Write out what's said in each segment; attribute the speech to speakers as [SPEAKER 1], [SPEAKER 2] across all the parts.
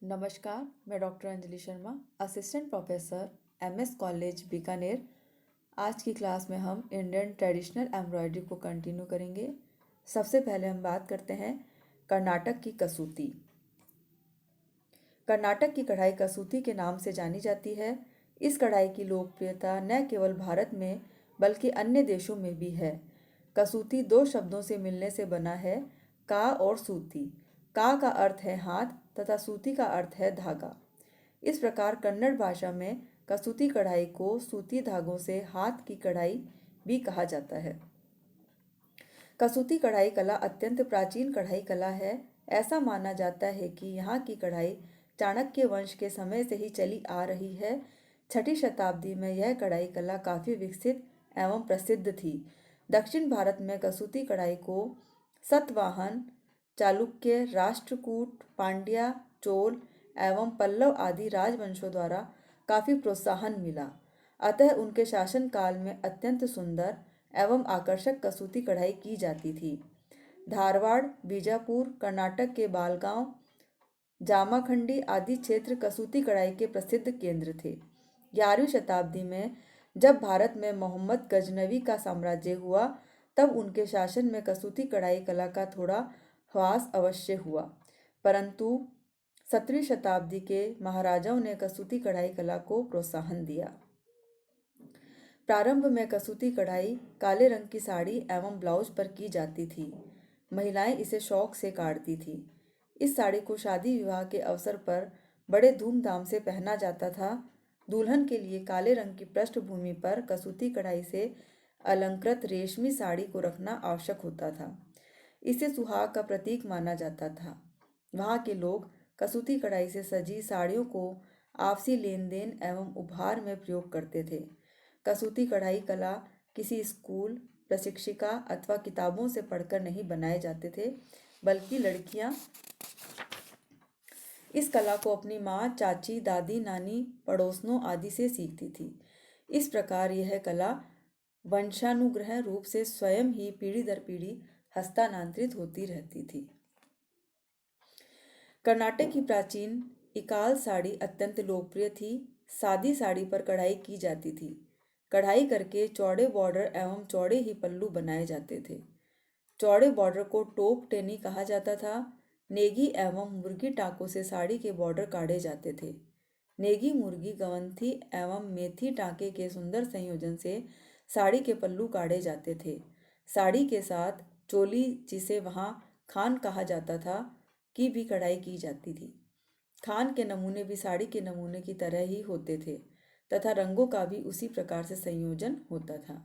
[SPEAKER 1] नमस्कार, मैं doctor Anjali Sharma, assistant professor MS college Bikaner. आज की क्लास में हम इंडियन ट्रेडिशनल एम्ब्रॉयडरी को कंटिन्यू करेंगे। सबसे पहले हम बात करते हैं कर्नाटक की कसूती। कर्नाटक की कढ़ाई कसूती के नाम से जानी जाती है। इस कढ़ाई की लोकप्रियता न केवल भारत में बल्कि अन्य देशों में भी है। कसूती दो शब्दों से मिलने से बना है, का और सूती। का अर्थ है हाथ तथा सूती का अर्थ है धागा। इस प्रकार कन्नड़ भाषा में कसूती कढ़ाई को सूती धागों से हाथ की कढ़ाई भी कहा जाता है। कसूती कढ़ाई कला अत्यंत प्राचीन कढ़ाई कला है। ऐसा माना जाता है कि यहाँ की कढ़ाई चाणक्य वंश के समय से ही चली आ रही है। 6ठी शताब्दी में यह कढ़ाई कला काफ़ी विकसित एवं प्रसिद्ध थी। दक्षिण भारत में कसूती कढ़ाई को सतवाहन, चालुक्य, राष्ट्रकूट, पांड्या, चोल एवं पल्लव आदि राजवंशों द्वारा काफ़ी प्रोत्साहन मिला। अतः उनके शासनकाल में अत्यंत सुंदर एवं आकर्षक कसूती कढ़ाई की जाती थी। धारवाड़, बीजापुर, कर्नाटक के बालगांव, जामाखंडी आदि क्षेत्र कसूती कढ़ाई के प्रसिद्ध केंद्र थे। 11वीं शताब्दी में जब भारत में मोहम्मद गजनवी का साम्राज्य हुआ, तब उनके शासन में कसूती कढ़ाई कला का थोड़ा ह्रास अवश्य हुआ, परंतु 17वीं शताब्दी के महाराजाओं ने कसूती कढ़ाई कला को प्रोत्साहन दिया। प्रारंभ में कसूती कढ़ाई काले रंग की साड़ी एवं ब्लाउज पर की जाती थी। महिलाएं इसे शौक से काटती थी। इस साड़ी को शादी विवाह के अवसर पर बड़े धूमधाम से पहना जाता था। दुल्हन के लिए काले रंग की पृष्ठभूमि पर कसूती कढ़ाई से अलंकृत रेशमी साड़ी को रखना आवश्यक होता था। इसे सुहाग का प्रतीक माना जाता था। वहाँ के लोग कसूती कढ़ाई से सजी साड़ियों को आपसी लेन देन एवं उपहार में प्रयोग करते थे। कसूती कढ़ाई कला किसी स्कूल, प्रशिक्षिका अथवा किताबों से पढ़कर नहीं बनाए जाते थे, बल्कि लड़कियां इस कला को अपनी माँ, चाची, दादी, नानी, पड़ोसनों आदि से सीखती थी। इस प्रकार यह कला वंशानुग्रह रूप से स्वयं ही पीढ़ी दर पीढ़ी हस्तांतरित होती रहती थी। कर्नाटक की प्राचीन इकाल साड़ी अत्यंत लोकप्रिय थी। सादी साड़ी पर कढ़ाई की जाती थी। कढ़ाई करके चौड़े बॉर्डर एवं चौड़े ही पल्लू बनाए जाते थे। चौड़े बॉर्डर को टोप टेनी कहा जाता था। नेगी एवं मुर्गी टाकों से साड़ी के बॉर्डर काढ़े जाते थे। नेगी, मुर्गी, गवंथी एवं मेथी टाके के सुंदर संयोजन से साड़ी के पल्लू काढ़े जाते थे। साड़ी के साथ चोली, जिसे वहाँ खान कहा जाता था, की भी कढ़ाई की जाती थी। खान के नमूने भी साड़ी के नमूने की तरह ही होते थे तथा रंगों का भी उसी प्रकार से संयोजन होता था।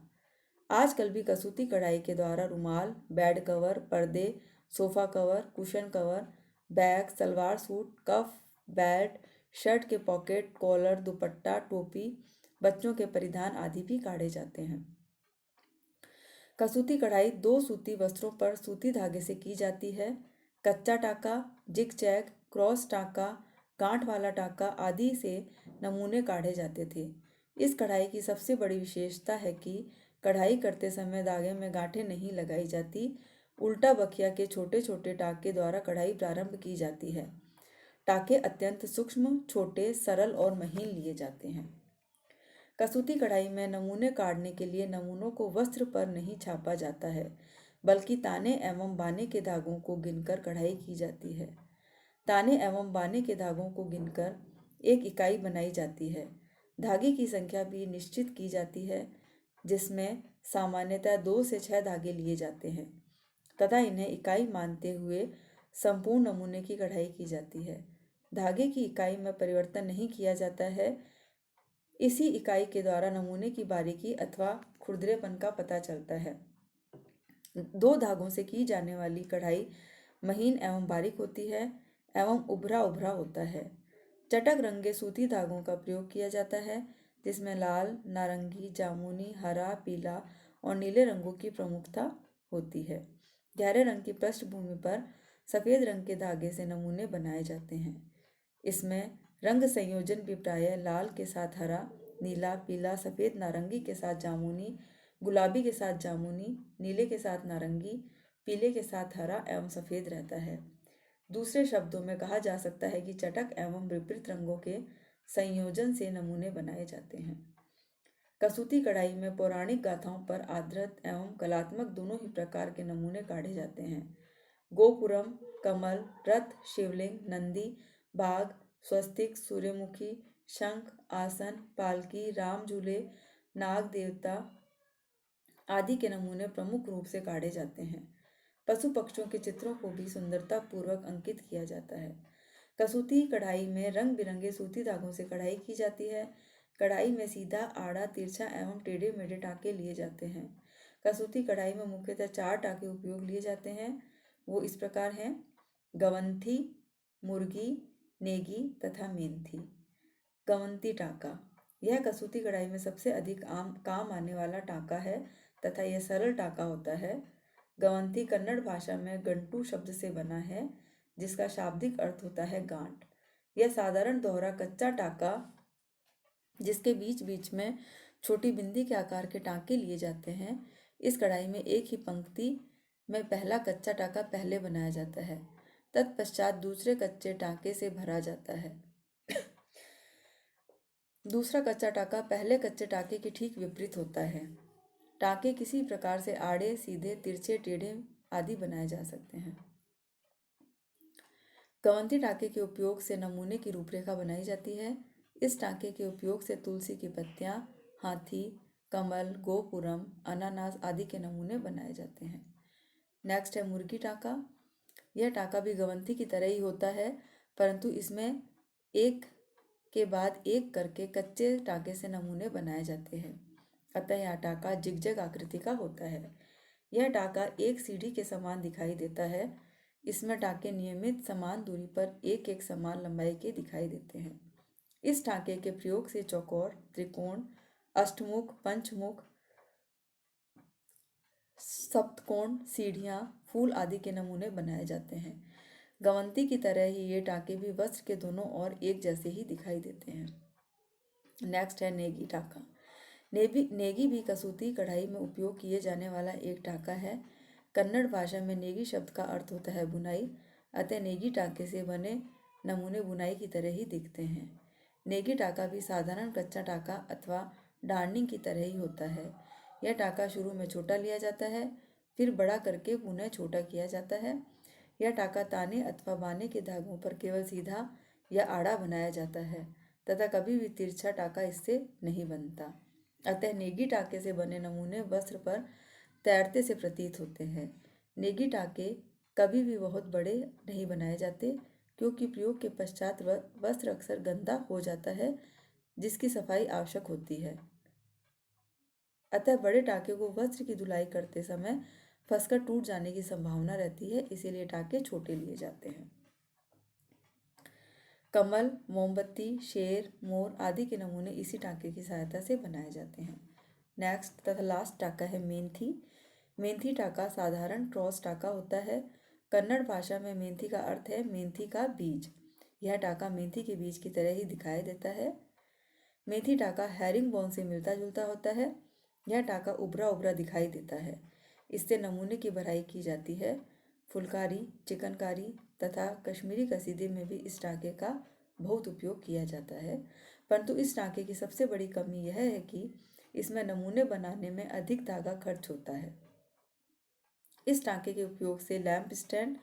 [SPEAKER 1] आजकल भी कसूती कढ़ाई के द्वारा रुमाल, बेड कवर, पर्दे, sofa cover, cushion cover, bag, salwar suit, cuff, belt, shirt के पॉकेट, कॉलर, दुपट्टा, टोपी, बच्चों के परिधान आदि भी काढ़े जाते हैं। कसूती कढ़ाई दो सूती वस्त्रों पर सूती धागे से की जाती है। कच्चा टाका, जिग जैग, क्रॉस टाका, गांठ वाला टाका आदि से नमूने काढ़े जाते थे। इस कढ़ाई की सबसे बड़ी विशेषता है कि कढ़ाई करते समय धागे में गांठें नहीं लगाई जाती, उल्टा बखिया के छोटे छोटे टाके द्वारा कढ़ाई प्रारंभ की जाती है। टाके अत्यंत सूक्ष्म, छोटे, सरल और महीन लिए जाते हैं। कसूती कढ़ाई में नमूने काढ़ने के लिए नमूनों को वस्त्र पर नहीं छापा जाता है, बल्कि ताने एवं बाने के धागों को गिनकर कढ़ाई की जाती है। ताने एवं बाने के धागों को गिनकर एक इकाई बनाई जाती है। धागे की संख्या भी निश्चित की जाती है, जिसमें सामान्यतः 2 से 6 धागे लिए जाते हैं तथा इन्हें इकाई मानते हुए संपूर्ण नमूने की कढ़ाई की जाती है। धागे की इकाई में परिवर्तन नहीं किया जाता है। इसी इकाई के द्वारा नमूने की बारीकी अथवा खुरदरेपन का पता चलता है। 2 धागों से की जाने वाली कढ़ाई महीन एवं बारीक होती है एवं उभरा उभरा होता है। चटक रंगे सूती धागों का प्रयोग किया जाता है, जिसमें लाल, नारंगी, जामुनी, हरा, पीला और नीले रंगों की प्रमुखता होती है। गहरे रंग की पृष्ठभूमि पर सफ़ेद रंग के धागे से नमूने बनाए जाते हैं। इसमें रंग संयोजन भी प्रायः लाल के साथ हरा, नीला, पीला, सफ़ेद, नारंगी के साथ जामुनी, गुलाबी के साथ जामुनी, नीले के साथ नारंगी, पीले के साथ हरा एवं सफ़ेद रहता है। दूसरे शब्दों में कहा जा सकता है कि चटक एवं विपरीत रंगों के संयोजन से नमूने बनाए जाते हैं। कसूती कढ़ाई में पौराणिक गाथाओं पर आधारित एवं कलात्मक दोनों ही प्रकार के नमूने काढ़े जाते हैं। गोपुरम, कमल, रथ, शिवलिंग, नंदी, बाघ, स्वस्तिक, सूर्यमुखी, शंख, आसन, पालकी, राम झूले, नाग देवता आदि के नमूने प्रमुख रूप से काढ़े जाते हैं। पशु पक्षियों के चित्रों को भी सुंदरता पूर्वक अंकित किया जाता है। कसूती कढ़ाई में रंग बिरंगे सूती धागों से कढ़ाई की जाती है। कढ़ाई में सीधा, आड़ा, तिरछा एवं टेढ़े मेढ़े टाँके लिए जाते हैं। कसूती कढ़ाई में मुख्यतः 4 टाँके उपयोग लिए जाते हैं। वो इस प्रकार हैं: गवंथी, मुर्गी, नेगी तथा मेंथी। गवंती टाँका, यह कसूती कढ़ाई में सबसे अधिक काम आने वाला टाँका है तथा यह सरल टाँका होता है। गवंती कन्नड़ भाषा में गंटू शब्द से बना है, जिसका शाब्दिक अर्थ होता है गांठ। यह साधारण दोहरा कच्चा टाँका, जिसके बीच बीच में छोटी बिंदी के आकार के टाँके लिए जाते हैं। इस कढ़ाई में एक ही पंक्ति में पहला कच्चा टाँका पहले बनाया जाता है, तत्पश्चात दूसरे कच्चे टाँके से भरा जाता है। दूसरा कच्चा टाँका पहले कच्चे टाँके के ठीक विपरीत होता है। टाँके किसी प्रकार से आड़े, सीधे, तिरछे, टेढ़े आदि बनाए जा सकते हैं। गवंती टाँके के उपयोग से नमूने की रूपरेखा बनाई जाती है। इस टाँके के उपयोग से तुलसी की पत्तियाँ, हाथी, कमल, गोपुरम, अनानास आदि के नमूने बनाए जाते हैं। नेक्स्ट है मुर्गी टाँका। यह टाँका भी गवंती की तरह ही होता है, परंतु इसमें एक के बाद एक करके कच्चे टाँके से नमूने बनाए जाते हैं, अतः यह टाँका जिगजैग आकृति का होता है। यह टाँका एक सीढ़ी के समान दिखाई देता है। इसमें टाँके नियमित समान दूरी पर एक एक समान लंबाई के दिखाई देते हैं। इस टाँके के प्रयोग से चौकोर, त्रिकोण, अष्टमुख, पंचमुख, सप्तकोण, सीढ़ियाँ, फूल आदि के नमूने बनाए जाते हैं। गवंती की तरह ही ये टाँके भी वस्त्र के दोनों ओर एक जैसे ही दिखाई देते हैं। नेक्स्ट है नेगी टाँका। नेगी भी कसूती कढ़ाई में उपयोग किए जाने वाला एक टाँका है। कन्नड़ भाषा में नेगी शब्द का अर्थ होता है बुनाई, अतः नेगी टाँके से बने नमूने बुनाई की तरह ही दिखते हैं। नेगी टाँका भी साधारण कच्चा टाँका अथवा डार्निंग की तरह ही होता है। यह टाँका शुरू में छोटा लिया जाता है, फिर बड़ा करके पुनः छोटा किया जाता है। यह टाँका ताने अथवा बाने के धागों पर केवल सीधा या आड़ा बनाया जाता है तथा कभी भी तिरछा टाँका इससे नहीं बनता। अतः नेगी टाँके से बने नमूने वस्त्र पर तैरते से प्रतीत होते हैं। नेगी टाँके कभी भी बहुत बड़े नहीं बनाए जाते, क्योंकि प्रयोग के पश्चात वस्त्र अक्सर गंदा हो जाता है, जिसकी सफाई आवश्यक होती है। अतः बड़े टाँके को वस्त्र की धुलाई करते समय फंसकर टूट जाने की संभावना रहती है, इसीलिए टाँके छोटे लिए जाते हैं। कमल, मोमबत्ती, शेर, मोर आदि के नमूने इसी टाँके की सहायता से बनाए जाते हैं। नेक्स्ट तथा लास्ट टाँका है मेंथी। मेंथी टाँका साधारण क्रॉस टाँका होता है। कन्नड़ भाषा में मेंथी का अर्थ है मेंथी का बीज। यह टाँका मेंथी के बीज की तरह ही दिखाई देता है। मेंथी टाँका हैरिंग बोन से मिलता जुलता होता है। यह टाँका उभरा उभरा दिखाई देता है। इससे नमूने की भराई की जाती है। फुलकारी, चिकनकारी तथा कश्मीरी कसीदे में भी इस टाँके का बहुत उपयोग किया जाता है, परंतु इस टाँके की सबसे बड़ी कमी यह है कि इसमें नमूने बनाने में अधिक धागा खर्च होता है। इस टाँके के उपयोग से लैंप स्टैंड,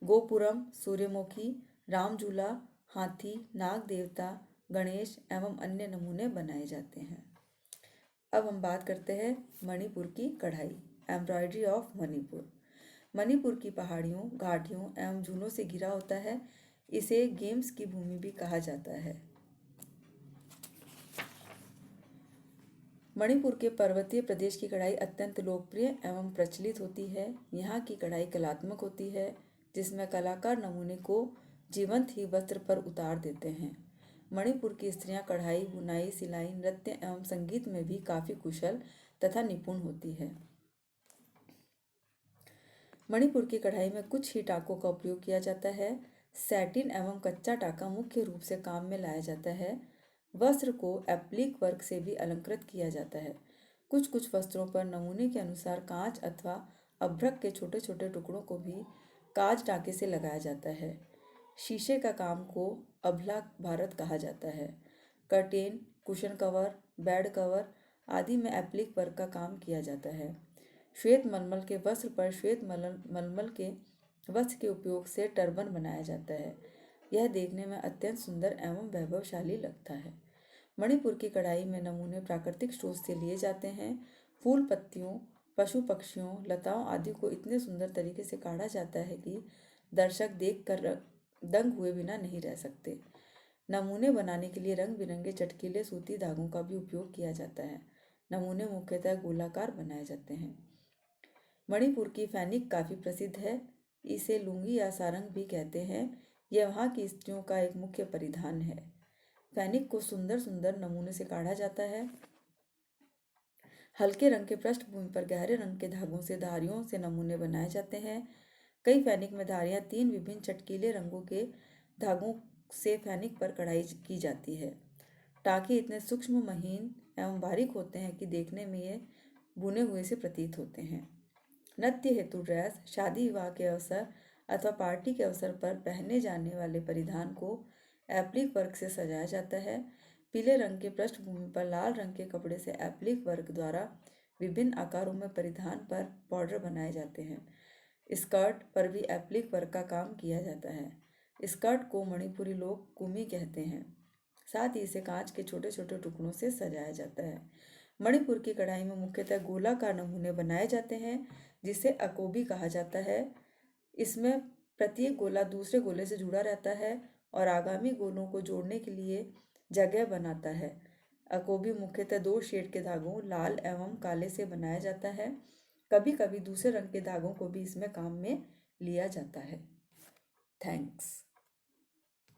[SPEAKER 1] गोपुरम, सूर्यमुखी, राम झूला, हाथी, नाग देवता, गणेश एवं अन्य नमूने बनाए जाते हैं। अब हम बात करते हैं मणिपुर की कढ़ाई, एम्ब्रॉयडरी ऑफ मणिपुर। मणिपुर की पहाड़ियों, घाटियों एवं झूलों से घिरा होता है। इसे गेम्स की भूमि भी कहा जाता है। मणिपुर के पर्वतीय प्रदेश की कढ़ाई अत्यंत लोकप्रिय एवं प्रचलित होती है। यहाँ की कढ़ाई कलात्मक होती है, जिसमें कलाकार नमूने को जीवंत ही वस्त्र पर उतार देते हैं। मणिपुर की स्त्रियां कढ़ाई, बुनाई, सिलाई, नृत्य एवं संगीत में भी काफ़ी कुशल तथा निपुण होती है। मणिपुर की कढ़ाई में कुछ ही टाँकों का उपयोग किया जाता है। सैटिन एवं कच्चा टाँका मुख्य रूप से काम में लाया जाता है। वस्त्र को एप्लिक वर्क से भी अलंकृत किया जाता है। कुछ कुछ वस्त्रों पर नमूने के अनुसार कांच अथवा अभ्रक के छोटे छोटे टुकड़ों को भी काज टाके से लगाया जाता है। शीशे का काम को अबला भारत कहा जाता है। Curtain, cushion cover, bed cover आदि में एप्लिक वर्क का काम किया जाता है। श्वेत मलमल के वस्त्र पर श्वेत मलमल के वस्त्र के उपयोग से टर्बन बनाया जाता है। यह देखने में अत्यंत सुंदर एवं वैभवशाली लगता है। मणिपुर की कढ़ाई में नमूने प्राकृतिक स्रोत से लिए जाते हैं। फूल पत्तियों, पशु पक्षियों, लताओं आदि को इतने सुंदर तरीके से काढ़ा जाता है कि दर्शक देखकर दंग हुए बिना नहीं रह सकते। नमूने बनाने के लिए रंग बिरंगे चटकीले सूती धागों का भी उपयोग किया जाता है। नमूने मुख्यतः गोलाकार बनाए जाते हैं। मणिपुर की फैनिक काफ़ी प्रसिद्ध है। इसे लुंगी या सारंग भी कहते हैं। यह वहाँ की स्त्रियों का एक मुख्य परिधान है। फैनिक को सुंदर सुंदर नमूने से काढ़ा जाता है। हल्के रंग के पृष्ठभूमि पर गहरे रंग के धागों से धारियों से नमूने बनाए जाते हैं। कई फैनिक में धारियाँ 3 विभिन्न चटकीले रंगों के धागों से फैनिक पर कढ़ाई की जाती है। टाके इतने सूक्ष्म, महीन एवं बारीक होते हैं कि देखने में ये बुने हुए से प्रतीत होते हैं। नृत्य हेतु ड्रेस, शादी विवाह के अवसर अथवा पार्टी के अवसर पर पहने जाने वाले परिधान को एप्लिक वर्क से सजाया जाता है। पीले रंग के पृष्ठभूमि पर लाल रंग के कपड़े से एप्लिक वर्क द्वारा विभिन्न आकारों में परिधान पर बॉर्डर बनाए जाते हैं। स्कर्ट पर भी एप्लिक वर्क का काम किया जाता है। स्कर्ट को मणिपुरी लोग कुमी कहते हैं। साथ ही इसे कांच के छोटे छोटे टुकड़ों से सजाया जाता है। मणिपुर की कढ़ाई में मुख्यतः गोलाकार नमूने बनाए जाते हैं जिसे अकोबी कहा जाता है। इसमें प्रत्येक गोला दूसरे गोले से जुड़ा रहता है और आगामी गोलों को जोड़ने के लिए जगह बनाता है। अकोबी मुख्यतः 2 शेड के धागों लाल एवं काले से बनाया जाता है। कभी कभी दूसरे रंग के धागों को भी इसमें काम में लिया जाता है। थैंक्स।